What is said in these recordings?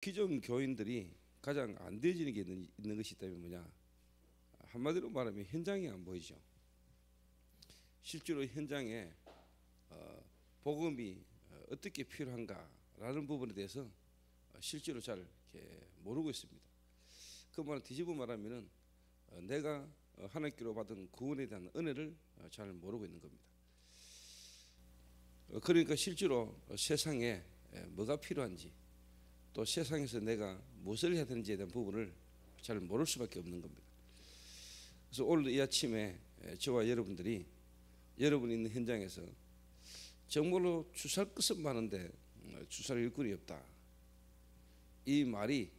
기존 교인들이 가장 안 되어지는 게 있는 것이 있다면 뭐냐? 한마디로 말하면 현장이 안 보이죠. 실제로 현장에 복음이 어떻게 필요한가라는 부분에 대해서 실제로 잘 이렇게 모르고 있습니다. 그 말을 뒤집어 말하면은 내가 하나님께로 받은 구원에 대한 은혜를 잘 모르고 있는 겁니다. 그러니까 실제로 세상에 뭐가 필요한지 또 세상에서 내가 무엇을 해야 되는지에 대한 부분을 잘 모를 수밖에 없는 겁니다. 그래서 오늘 이 아침에 저와 여러분들이 여러분이 있는 현장에서 정말로 주살 것은 많은데 주살 일꾼이 없다, 이 말이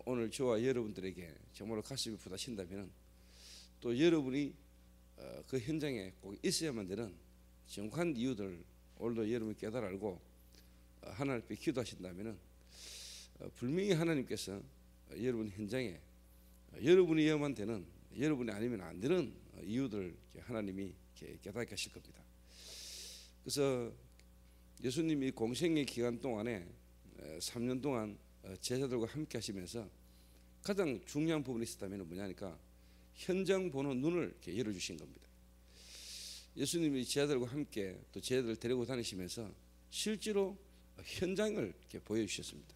오늘 저와 여러분들에게 정말로 가슴이 부딪힌다면 또 여러분이 그 현장에 꼭 있어야만 되는 정확한 이유들을 오늘도 여러분이 깨달아 알고 하나님 앞에 기도하신다면 분명히 하나님께서 여러분 현장에 여러분이어야만 되는, 여러분이 아니면 안 되는 이유들을 하나님이 깨닫게 하실 겁니다. 그래서 예수님이 공생의 기간 동안에 3년 동안 제자들과 함께 하시면서 가장 중요한 부분이 있었다면 뭐냐니까 현장 보는 눈을 열어주신 겁니다. 예수님이 제자들과 함께 또 제자들을 데리고 다니시면서 실제로 현장을 이렇게 보여주셨습니다.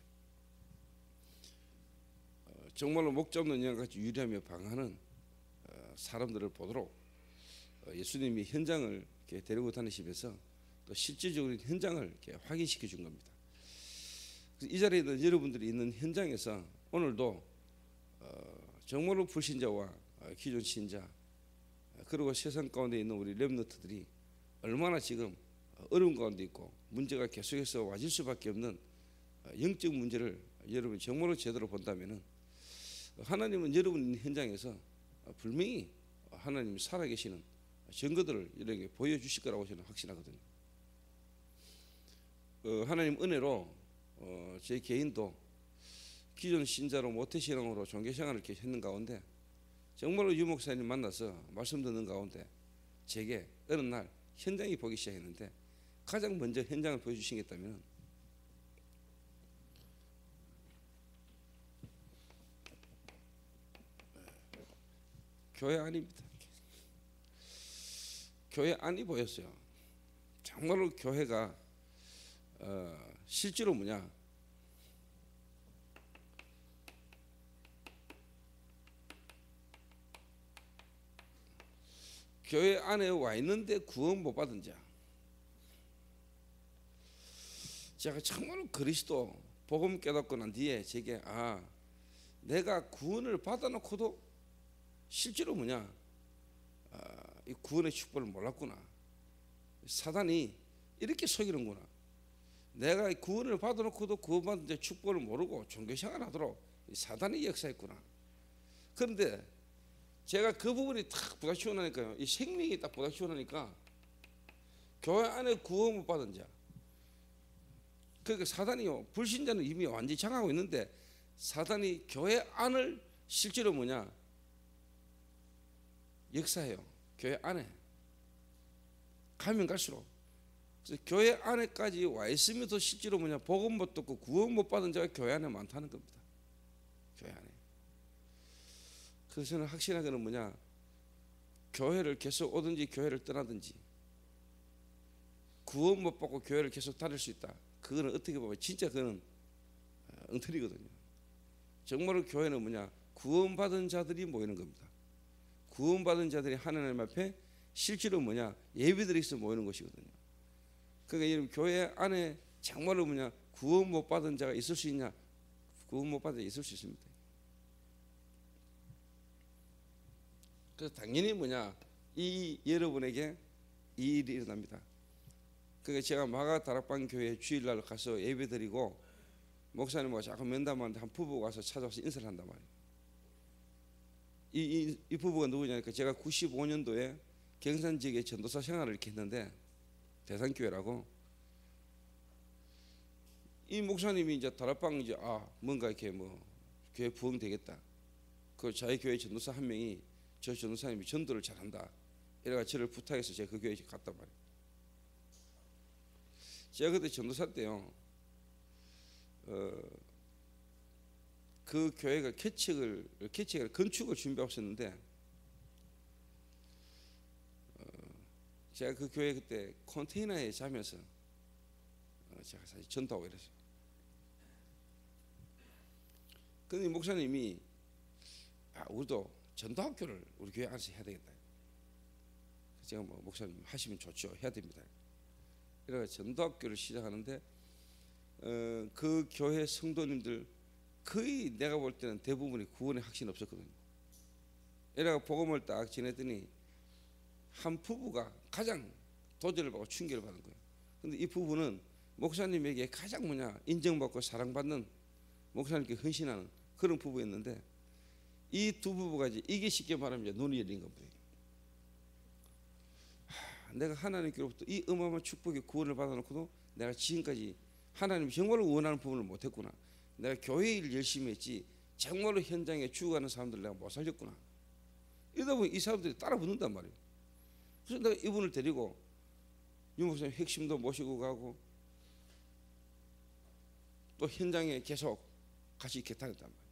정말로 목 잡는 양같이 유리하며 방하는 사람들을 보도록 예수님이 현장을 이렇게 데리고 다니시면서 또 실질적으로 현장을 이렇게 확인시켜 준 겁니다. 이 자리에 있는 여러분들이 있는 현장에서 오늘도 정말로 불신자와 기존 신자 그리고 세상 가운데 있는 우리 렘너트들이 얼마나 지금 어려운 가운데 있고 문제가 계속해서 와질 수밖에 없는 영적 문제를 여러분이 정말로 제대로 본다면은 하나님은 여러분 있는 현장에서 분명히 하나님이 살아계시는 증거들을 이렇게 보여주실 거라고 저는 확신하거든요. 하나님 은혜로 제 개인도 기존 신자로 모태신앙으로 종교생활을 이렇게 했는 가운데 정말로 유 목사님 만나서 말씀 듣는 가운데 제게 어느 날 현장이 보기 시작했는데 가장 먼저 현장을 보여주시겠다면 교회 안입니다. 교회 안이 보였어요. 정말로 교회가 실제로 뭐냐, 교회 안에 와 있는데 구원 못 받은 자, 제가 정말로 그리스도 복음 깨닫고 난 뒤에 제게 내가 구원을 받아놓고도 실제로 뭐냐, 이 구원의 축복을 몰랐구나. 사단이 이렇게 속이는구나. 내가 구원을 받아놓고도 구원받은 축복을 모르고 종교생활 하도록 사단이 역사했구나. 그런데 제가 그 부분이 딱 부닥치고 나니까요, 이 생명이 딱 부닥치고 나니까 교회 안에 구원 못 받은 자, 그러니까 사단이요, 불신자는 이미 완전히 장악하고 있는데 사단이 교회 안을 실제로 뭐냐 역사해요. 교회 안에 가면 갈수록. 그래서 교회 안에까지 와 있으면서 실제로 뭐냐 복음 못 듣고 구원 못 받은 자가 교회 안에 많다는 겁니다. 교회 안에. 그래서 저는 확신하기는 뭐냐, 교회를 계속 오든지 교회를 떠나든지 구원 못 받고 교회를 계속 다닐 수 있다. 그거는 어떻게 보면 진짜 그거는 엉터리거든요. 정말로 교회는 뭐냐, 구원받은 자들이 모이는 겁니다. 구원받은 자들이 하나님 앞에 실제로 뭐냐 예배드리면서 모이는 것이거든요. 그러니까 여러분 교회 안에 정말로 뭐냐 구원 못 받은 자가 있을 수 있냐? 구원 못 받은 자 있을 수 있습니다. 그래서 당연히 뭐냐 이 여러분에게 이 일이 일어납니다. 그러니까 제가 마가 다락방 교회 주일날 가서 예배드리고 목사님과 자꾸 면담하는데 한 부부가 와서 찾아와서 인사를 한단 말이에요. 이 부부가 누구냐니까 제가 95년도에 경산 지역에 전도사 생활을 이렇게 했는데 대산교회라고, 이 목사님이 이제 다락방 이제 뭔가 이렇게 뭐 교회 부흥되겠다. 그 자기 교회 전도사 한 명이 저 전도사님이 전도를 잘한다. 이래가 저를 부탁해서 제가 그 교회에 갔단 말이에요. 제가 그때 전도사 때요, 그 교회가 개척을 건축을 준비하고 있었는데 제가 그 교회 그때 컨테이너에 자면서 제가 사실 전도하고 이랬어요. 근데 목사님이 우리도 전도학교를 우리 교회 안에서 해야 되겠다. 제가 뭐 목사님 하시면 좋죠, 해야 됩니다. 이래서 전도학교를 시작하는데 그 교회 성도님들 거의 내가 볼 때는 대부분이 구원의 확신이 없었거든요. 이래가 복음을 딱 전했더니 한 부부가 가장 도전을 받고 충격을 받은 거예요. 근데 이 부부는 목사님에게 가장 인정받고 사랑받는, 목사님께 헌신하는 그런 부부였는데 이 두 부부가 이게 쉽게 말하면 눈이 열린 겁니다. 내가 하나님께로부터 이 어마어마한 축복의 구원을 받아놓고도 내가 지금까지 하나님이 정말로 원하는 부분을 못했구나. 내가 교회 일 열심히 했지 정말로 현장에 죽어가는 사람들 내가 못 살렸구나. 이러다 보니 이 사람들이 따라 붙는단 말이에요. 그래서 내가 이분을 데리고 유 목사님 핵심도 모시고 가고 또 현장에 계속 같이 이렇게 다녔단 말이에요.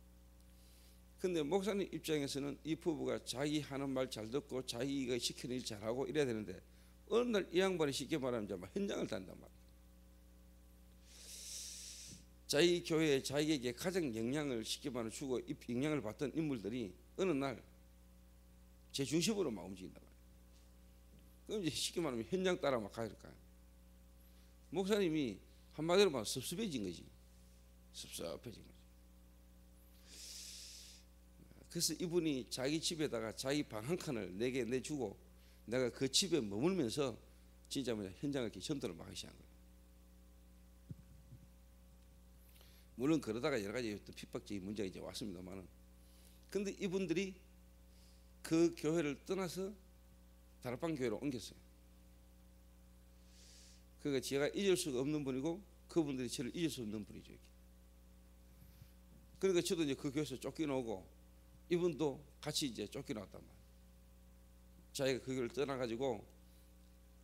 근데 목사님 입장에서는 이 부부가 자기 하는 말 잘 듣고 자기가 시키는 일 잘하고 이래야 되는데 어느 날 이 양반이 쉽게 말하면 이제 막 현장을 다닌단 말이에요. 자기 교회에 자기에게 가장 영향을 쉽게 말하면 주고 영향을 받던 인물들이 어느 날 제 중심으로 움직인단 말이에요. 그럼 이제 쉽게 말하면 현장 따라 막 가야 될까요? 목사님이 한마디로 말하면 섭섭해진 거지. 섭섭해진 거지. 그래서 이분이 자기 집에다가 자기 방 한 칸을 내게 내주고 내가 그 집에 머물면서 진짜 현장을 이렇게 전도를 막 하기 시작한 거예요. 물론 그러다가 여러 가지 핍박적인 문제가 이제 왔습니다만은, 근데 이분들이 그 교회를 떠나서 다락방 교회로 옮겼어요. 그러니까 제가 잊을 수가 없는 분이고 그분들이 저를 잊을 수 없는 분이죠. 이렇게. 그러니까 저도 이제 그 교회에서 쫓겨나오고 이분도 같이 이제 쫓겨나왔단 말이에요. 자기가 그 교회를 떠나가지고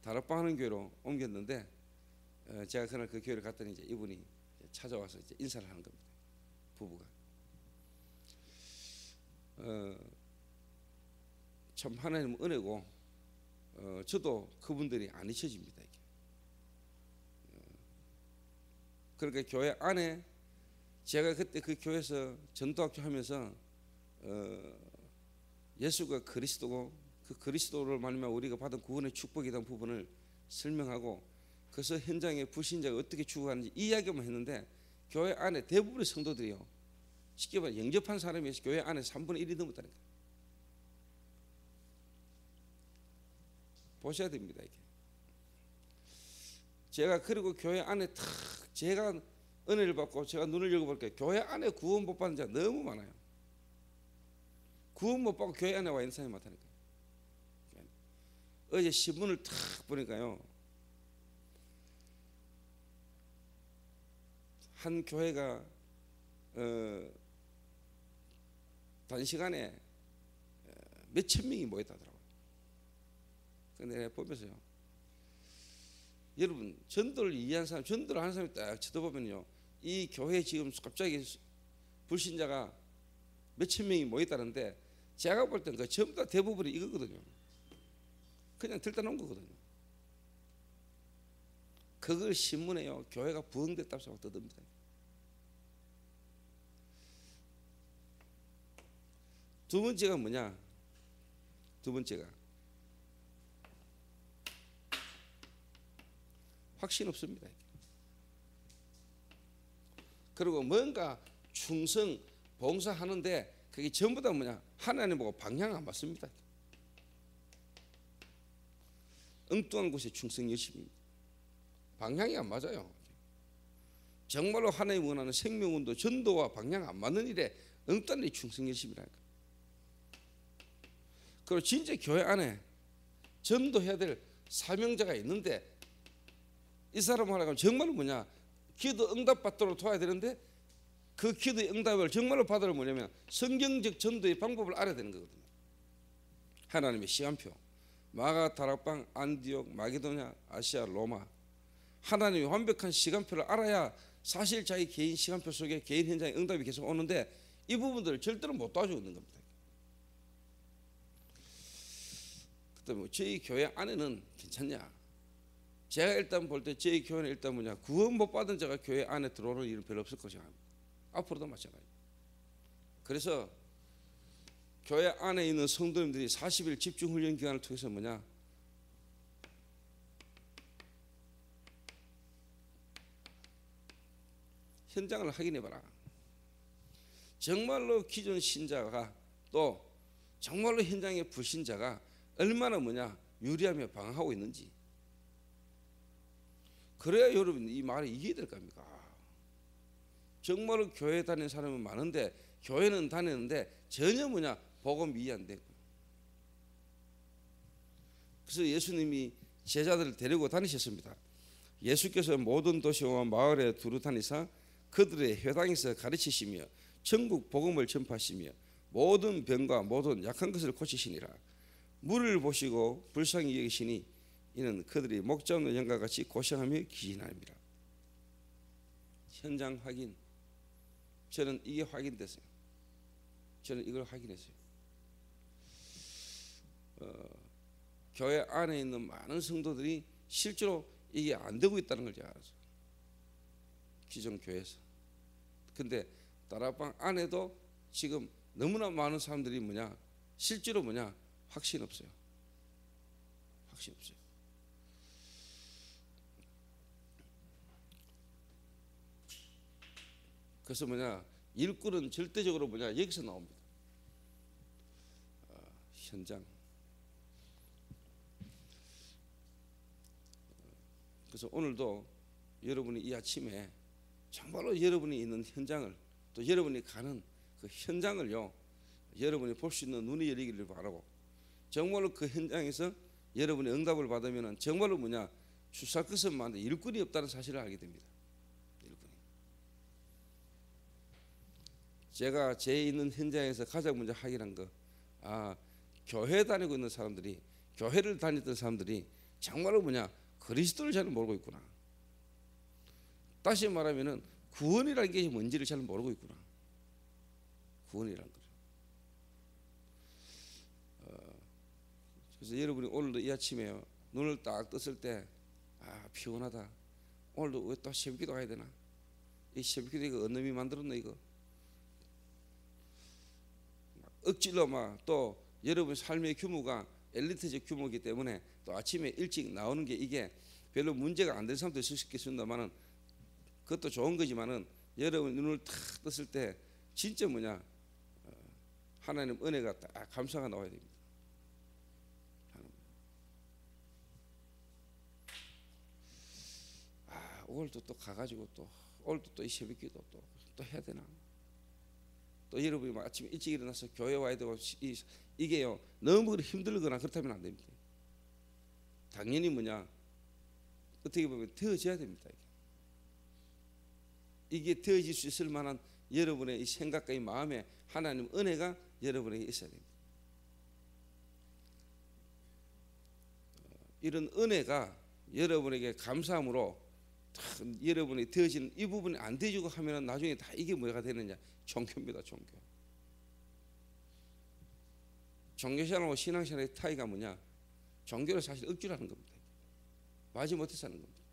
다락방 하는 교회로 옮겼는데 제가 그날 그 교회를 갔더니 이제 이분이 찾아와서 이제 인사를 하는 겁니다. 부부가. 참 하나님 은혜고 저도 그분들이 안 잊혀집니다. 이렇게. 그러니까 교회 안에 제가 그때 그 교회에서 전도학교 하면서 예수가 그리스도고 그 그리스도를 말미암아 우리가 받은 구원의 축복이라는 부분을 설명하고 그래서 현장에 불신자가 어떻게 죽어가는지 이야기만 했는데 교회 안에 대부분의 성도들이요 쉽게 말해 영접한 사람이 교회 안에 3분의 1이 넘었다니까. 보셔야 됩니다. 이게. 제가 그리고 교회 안에 탁 제가 은혜를 받고 제가 눈을 열어볼게요. 교회 안에 구원 못 받는 자 너무 많아요. 구원 못 받고 교회 안에 와 있는 사람이 많다니까. 어제 신문을 탁 보니까요, 한 교회가 단시간에 몇천 명이 모였다더라고요. 근데 내가 보면서요, 여러분 전도를 이해한 사람, 전도를 하는 사람이 딱 쳐다보면요, 이 교회에 지금 갑자기 불신자가 몇천 명이 모였다는데 제가 볼 땐 그 전부 다 대부분이 이거거든요. 그냥 들다 놓은 거거든요. 그걸 신문에요 교회가 부흥됐다고 떠듭니다. 두 번째가 뭐냐? 두 번째가 확신 없습니다. 그리고 뭔가 충성 봉사하는데 그게 전부 다 뭐냐? 하나님 보고 방향 안 맞습니다. 엉뚱한 곳에 충성 열심히 방향이 안 맞아요. 정말로 하나님 원하는 생명운동 전도와 방향 안 맞는 일에 엉뚱한 일에 충성 열심이라니까. 그리고 진짜 교회 안에 전도해야 될 사명자가 있는데 이 사람 하나가 정말로 뭐냐? 기도 응답 받도록 도와야 되는데 그 기도의 응답을 정말로 받으려면 뭐냐면 성경적 전도의 방법을 알아야 되는 거거든요. 하나님의 시간표, 마가, 다락방, 안디옥, 마게도냐, 아시아, 로마, 하나님의 완벽한 시간표를 알아야 사실 자기 개인 시간표 속에 개인 현장에 응답이 계속 오는데 이 부분들을 절대로 못 도와주고 있는 겁니다. 그다음에 저희 교회 안에는 괜찮냐? 제가 일단 볼 때 저희 교회는 일단 뭐냐, 구원 못 받은 자가 교회 안에 들어오는 일은 별로 없을 것이라 합니다. 앞으로도 마찬가지. 그래서 교회 안에 있는 성도님들이 40일 집중 훈련 기간을 통해서 뭐냐, 현장을 확인해봐라. 정말로 기존 신자가 또 정말로 현장의 불신자가 얼마나 뭐냐 유리하며 방황하고 있는지, 그래야 여러분 이 말이 이해될 겁니까? 정말로 교회 다니는 사람은 많은데, 교회는 다니는데 전혀 뭐냐 복음 이해 안 되고. 그래서 예수님이 제자들을 데리고 다니셨습니다. 예수께서 모든 도시와 마을에 두루 다니사 그들의 회당에서 가르치시며 천국 복음을 전파하시며 모든 병과 모든 약한 것을 고치시니라. 물을 보시고 불쌍히 여기시니 이는 그들이 목자 없는 양과 같이 고생하며 기진함이라. 현장 확인. 저는 이게 확인됐어요. 저는 이걸 확인했어요. 교회 안에 있는 많은 성도들이 실제로 이게 안 되고 있다는 걸 제가 알았어요. 기존 교회에서. 근데 다락방 안에도 지금 너무나 많은 사람들이 뭐냐 실제로 뭐냐 확신 없어요. 확신 없어요. 그래서 뭐냐 일꾼은 절대적으로 뭐냐 여기서 나옵니다. 현장. 그래서 오늘도 여러분이 이 아침에 정말로 여러분이 있는 현장을, 또 여러분이 가는 그 현장을요 여러분이 볼 수 있는 눈이 열리기를 바라고, 정말로 그 현장에서 여러분이 응답을 받으면 정말로 뭐냐 주사 끝을 만든 일꾼이 없다는 사실을 알게 됩니다. 일꾼이. 제가 제 있는 현장에서 가장 먼저 확인한 거, 교회 다니고 있는 사람들이, 교회를 다녔던 사람들이 정말로 뭐냐 그리스도를 잘 모르고 있구나. 다시 말하면은 구원이라는 게 뭔지를 잘 모르고 있구나. 구원이라는 거죠. 그래서 여러분이 오늘도 이 아침에 눈을 딱 떴을 때 피곤하다. 오늘도 왜 또 새벽기도 가야 되나? 이 새벽기도 이거 어느 놈이 만들었나 이거? 억지로 막 또 여러분 삶의 규모가 엘리트적 규모이기 때문에 또 아침에 일찍 나오는 게 이게 별로 문제가 안 된 사람도 있을 수 있겠습니다만은, 그것도 좋은 거지만은 여러분 눈을 탁 떴을 때 진짜 뭐냐 하나님 은혜가 딱 감사가 나와야 됩니다. 오늘도 또 가가지고 또 오늘도 또 이 새벽기도 또 해야 되나? 또 여러분이 아침에 일찍 일어나서 교회 와야 되고 이게요 너무 힘들거나 그렇다면 안 됩니다. 당연히 뭐냐 어떻게 보면 되어져야 됩니다. 이게 되어질 수 있을 만한 여러분의 이 생각과 이 마음에 하나님 은혜가 여러분에게 있어야 됩니다. 이런 은혜가 여러분에게 감사함으로 여러분이 되어지는 이 부분이 안 되어지고 하면 나중에 다 이게 뭐가 되느냐? 종교입니다. 종교. 종교생활하고 신앙생활의 차이가 뭐냐? 종교를 사실 억지로 하는 겁니다. 마지 못해서 하는 겁니다.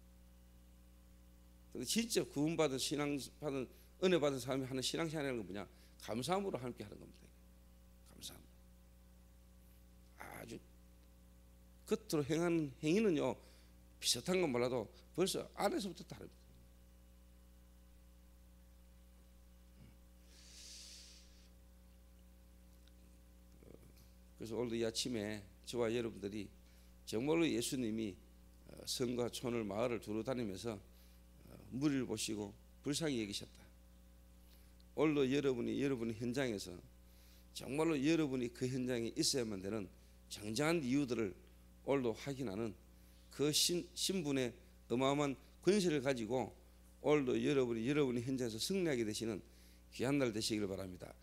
근데 진짜 구원받은 신앙받은 은혜 받은 사람이 하는 신앙생활이라는 건 뭐냐? 감사함으로 함께 하는 겁니다. 감사함. 아주 겉으로 행하는 행위는요 비슷한 건 몰라도 벌써 안에서부터 다릅니다. 그래서 오늘 이 아침에 저와 여러분들이 정말로 예수님이 성과 촌을 마을을 두루 다니면서 무리를 보시고 불쌍히 여기셨다. 오늘도 여러분이 현장에서 정말로 여러분이 그 현장에 있어야만 되는 정정한 이유들을 오늘도 확인하는 그 신분의 어마어마한 권세를 가지고 오늘도 여러분이 현장에서 승리하게 되시는 귀한 날 되시기를 바랍니다.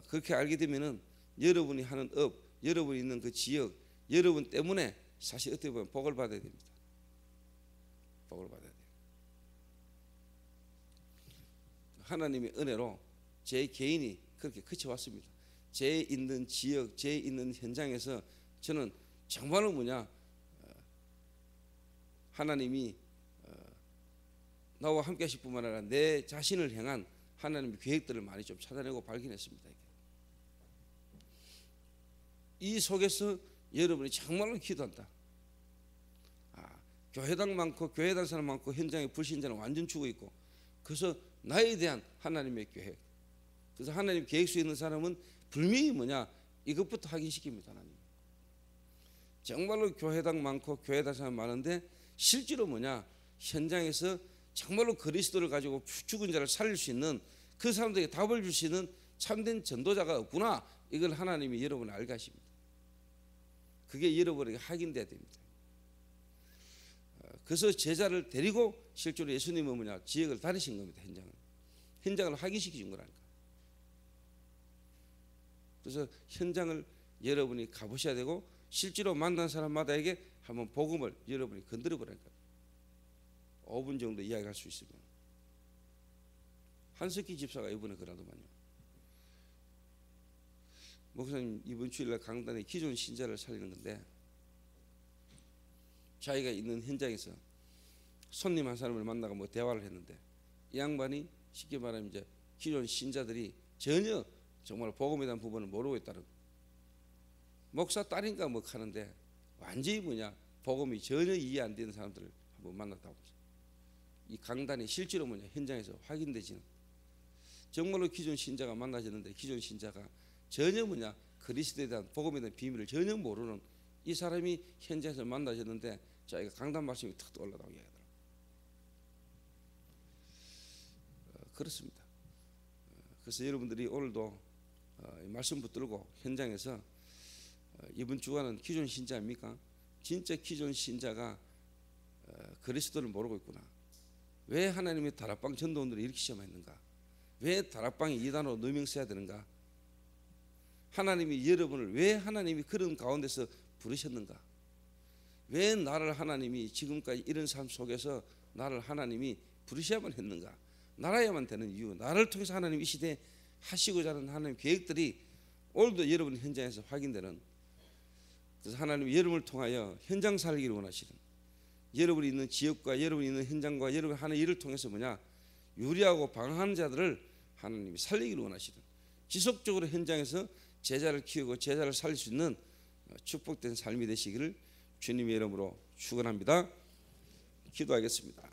그렇게 알게 되면은 여러분이 하는 업, 여러분이 있는 그 지역, 여러분 때문에 사실 어떻게 보면 복을 받아야 됩니다. 복을 받아야 돼요. 하나님의 은혜로 제 개인이 그렇게 그쳐왔습니다. 제 있는 지역, 제 있는 현장에서 저는 정말로 하나님이 나와 함께 하실 뿐만 아니라 내 자신을 향한 하나님의 계획들을 많이 좀 찾아내고 발견했습니다. 이 속에서 여러분이 정말로 기도한다. 교회당 많고 교회당 사람 많고 현장에 불신자는 완전 죽어 있고, 그래서 나에 대한 하나님의 계획, 그래서 하나님 계획 속에 있는 사람은 분명히 이것부터 확인시킵니다. 하나님 정말로 교회당 많고 교회당 사람 많은데 실제로 현장에서 정말로 그리스도를 가지고 죽은 자를 살릴 수 있는 그 사람들에게 답을 줄 수 있는 참된 전도자가 없구나. 이걸 하나님이 여러분을 알게 하십니다. 그게 여러분에게 확인돼야 됩니다. 그래서 제자를 데리고 실제로 예수님은 지역을 다니신 겁니다. 현장을 확인시켜 준 거라니까. 그래서 현장을 여러분이 가보셔야 되고, 실제로 만난 사람마다에게 한번 복음을 여러분이 건드려 보라니까. 5분 정도 이야기할 수 있으면. 한석기 집사가 이번에 그러더만요. 목사님 이번 주일날 강단에 기존 신자를 살리는 건데, 자기가 있는 현장에서 손님 한 사람을 만나고 대화를 했는데, 이 양반이 쉽게 말하면 이제 기존 신자들이 전혀 정말 복음에 대한 부분을 모르고 있다는, 목사 딸인가 하는데 완전히 복음이 전혀 이해 안 되는 사람들을 한번 만났다고. 이 강단이 실제로 현장에서 확인되지는, 정말로 기존 신자가 만나졌는데 기존 신자가 전혀 그리스도에 대한 복음에 대한 비밀을 전혀 모르는 이 사람이 현장에서 만나졌는데, 자기가 강단 말씀이 탁 떠올라다고 얘기하더라고요. 그렇습니다. 그래서 여러분들이 오늘도 말씀 붙들고 현장에서 이번 주간은 기존 신자입니까? 진짜 기존 신자가 그리스도를 모르고 있구나. 왜 하나님이 다락방 전도원들을 이렇게 시험했는가? 왜 다락방이 이단으로 누명써야 되는가? 하나님이 여러분을 왜 하나님이 그런 가운데서 부르셨는가? 왜 나를 하나님이 지금까지 이런 삶 속에서 나를 하나님이 부르셔야만 했는가? 나라야만 되는 이유, 나를 통해서 하나님 이 시대에 하시고자 하는 하나님 계획들이 오늘도 여러분 현장에서 확인되는, 그래서 하나님이 여러분을 통하여 현장 살기를 원하시는, 여러분이 있는 지역과 여러분이 있는 현장과 여러분 하는 일을 통해서 유리하고 방황하는 자들을 하나님이 살리기를 원하시는, 지속적으로 현장에서 제자를 키우고 제자를 살릴 수 있는 축복된 삶이 되시기를 주님의 이름으로 축원합니다. 기도하겠습니다.